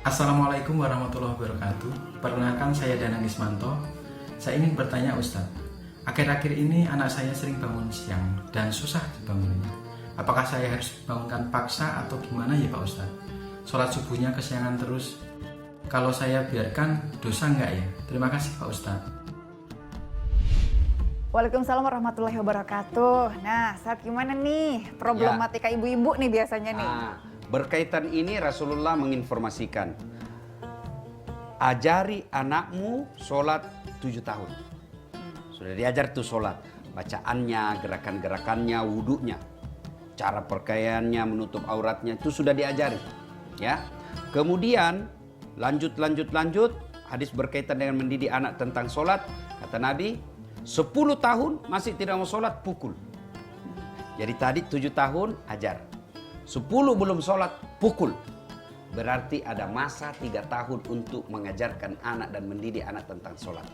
Assalamualaikum warahmatullahi wabarakatuh. Perkenalkan, saya Danang Ismanto. Saya ingin bertanya Ustadz, akhir-akhir ini anak saya sering bangun siang dan susah dibangunnya. Apakah saya harus bangunkan paksa atau gimana ya Pak Ustadz? Sholat subuhnya kesiangan terus. Kalau saya biarkan, dosa nggak ya? Terima kasih Pak Ustadz. Waalaikumsalam warahmatullahi wabarakatuh. Nah, saat gimana nih problematika ibu-ibu nih biasanya nih? Berkaitan ini Rasulullah menginformasikan, ajari anakmu sholat 7 tahun. Sudah diajar tuh sholat, bacaannya, gerakan-gerakannya, wudhunya, cara pakaiannya, menutup auratnya, itu sudah diajari. Ya. Kemudian lanjut, hadis berkaitan dengan mendidik anak tentang sholat, kata Nabi, 10 tahun masih tidak mau sholat, pukul. Jadi tadi 7 tahun ajar, 10 belum sholat, pukul. Berarti ada masa 3 tahun untuk mengajarkan anak dan mendidik anak tentang sholat.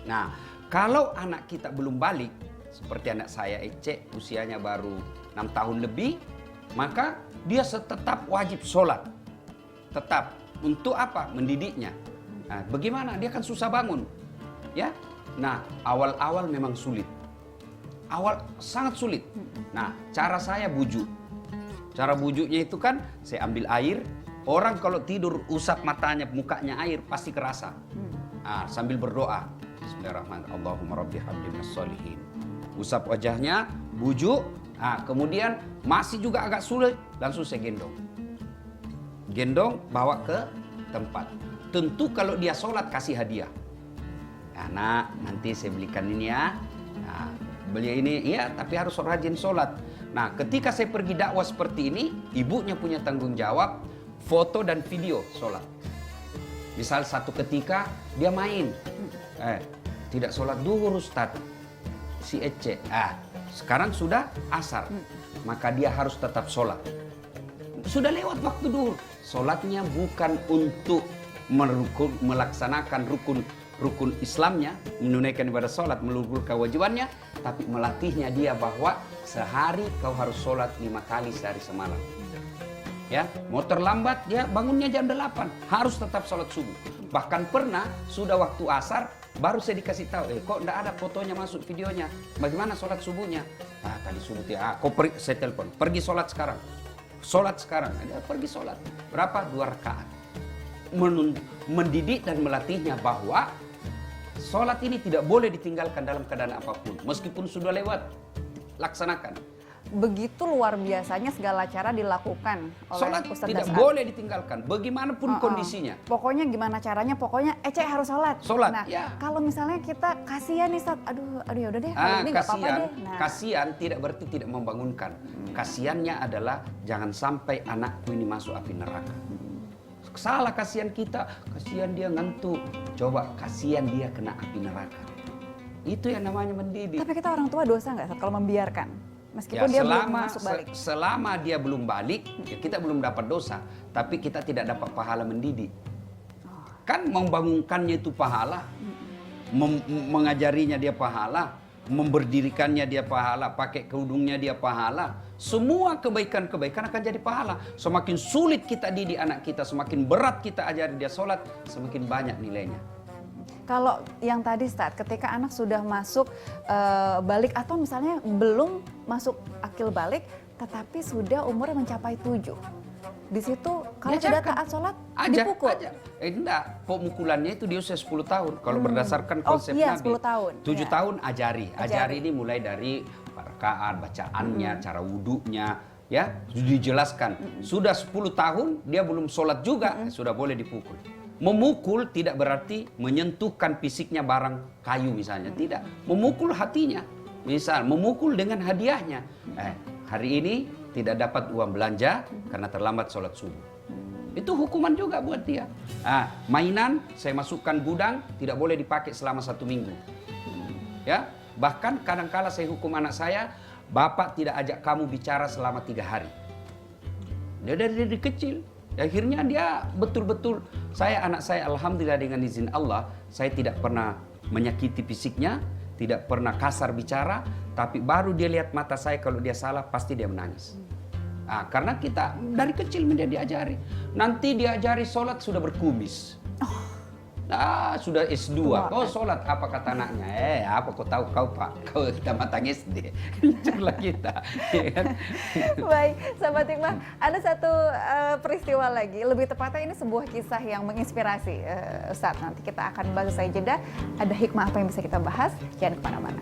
Nah, kalau anak kita belum balik, seperti anak saya Ece, usianya baru 6 tahun lebih, maka dia tetap wajib sholat. Tetap. Untuk apa? Mendidiknya. Nah, bagaimana? Dia kan susah bangun. Ya. Nah, awal-awal memang sulit. Awal sangat sulit. Nah, cara saya bujuk. Cara bujuknya itu kan, saya ambil air. Orang kalau tidur usap matanya, mukanya air, pasti kerasa. Sambil berdoa. Bismillahirrahmanirrahim. Allahumma rabbi hamdina sholihin. Usap wajahnya, bujuk. Kemudian masih juga agak sulit, langsung saya gendong. Gendong, bawa ke tempat. Tentu kalau dia sholat, kasih hadiah. Nak, nanti saya belikan ini ya. Beli ini, iya, tapi harus rajin sholat. Nah, ketika saya pergi dakwah seperti ini, ibunya punya tanggung jawab foto dan video sholat. Misal satu ketika dia main, tidak sholat duhur Ustaz, si Ece, sekarang sudah asar, maka dia harus tetap sholat. Sudah lewat waktu duhur, sholatnya bukan untuk melaksanakan rukun Islamnya, menunaikan ibadah sholat, melugur kewajibannya, tapi melatihnya dia bahwa sehari kau harus sholat 5 kali sehari semalam. Ya, mau terlambat dia bangunnya jam 8, harus tetap sholat subuh. Bahkan pernah sudah waktu asar baru saya dikasih tahu, kok enggak ada fotonya masuk videonya, bagaimana sholat subuhnya? Tadi subuh kau saya telepon, pergi sholat sekarang. Sholat sekarang, dia pergi sholat. Berapa? 2 rakaat. Mendidik dan melatihnya bahwa sholat ini tidak boleh ditinggalkan dalam keadaan apapun. Meskipun sudah lewat, laksanakan. Begitu luar biasanya segala cara dilakukan oleh Sholat Ustadz tidak Dasar. boleh ditinggalkan, bagaimanapun kondisinya. Pokoknya gimana caranya, pokoknya Ece harus sholat. Sholat, Nah, ya. kalau misalnya kita kasihan nih Ustadz, aduh ya udah deh, hari ini nggak apa-apa deh. Nah, Kasihan tidak berarti tidak membangunkan. Kasihannya adalah jangan sampai anakku ini masuk api neraka. Salah kasihan kita, kasihan dia ngantuk. Coba kasihan dia kena api neraka. Itu yang namanya mendidik. tapi kita orang tua dosa nggak Ustadz kalau membiarkan? Meskipun dia belum masuk balik. Selama dia belum balik, ya kita belum dapat dosa. Tapi kita tidak dapat pahala mendidik. Kan membangunkannya itu pahala. Mengajarinya dia pahala. Memberdirikannya dia pahala. Pakai kerudungnya dia pahala. Semua kebaikan-kebaikan akan jadi pahala. Semakin sulit kita didik anak kita, semakin berat kita ajari dia sholat, semakin banyak nilainya. Kalau yang tadi Ustadz, ketika anak sudah masuk balik atau misalnya belum masuk akil balik, tetapi sudah umurnya mencapai 7. Di situ kalau sudah taat sholat, dipukul? Enggak, pemukulannya itu di usia 10 tahun. Kalau berdasarkan konsep Nabi. 10 tahun. 7 tahun ajari ini mulai dari rakaat, bacaannya, cara wudhunya, ya, dijelaskan. Sudah 10 tahun dia belum sholat juga, sudah boleh dipukul. Memukul tidak berarti menyentuhkan fisiknya barang kayu misalnya, tidak. Memukul hatinya, misal memukul dengan hadiahnya. Hari ini tidak dapat uang belanja karena terlambat sholat subuh. Itu hukuman juga buat dia. Mainan saya masukkan gudang, tidak boleh dipakai selama 1 minggu. Ya, bahkan kadang-kala saya hukum anak saya, bapak tidak ajak kamu bicara selama 3 hari. Dia dari kecil. Akhirnya dia betul-betul, anak saya alhamdulillah dengan izin Allah, saya tidak pernah menyakiti fisiknya, tidak pernah kasar bicara, tapi baru dia lihat mata saya kalau dia salah pasti dia menangis. Ah, karena kita dari kecil dia diajari. Nanti diajari sholat sudah berkumis. Sudah S2, kau sholat apa kata anaknya? Apa kau tahu kau Pak? Kau kita matang SD, itulah kita. Ya kan? Baik, sahabat hikmah, ada satu peristiwa lagi, lebih tepatnya ini sebuah kisah yang menginspirasi Ustadz. Nanti kita akan bahas usai jeda, ada hikmah apa yang bisa kita bahas, jangan kemana-mana.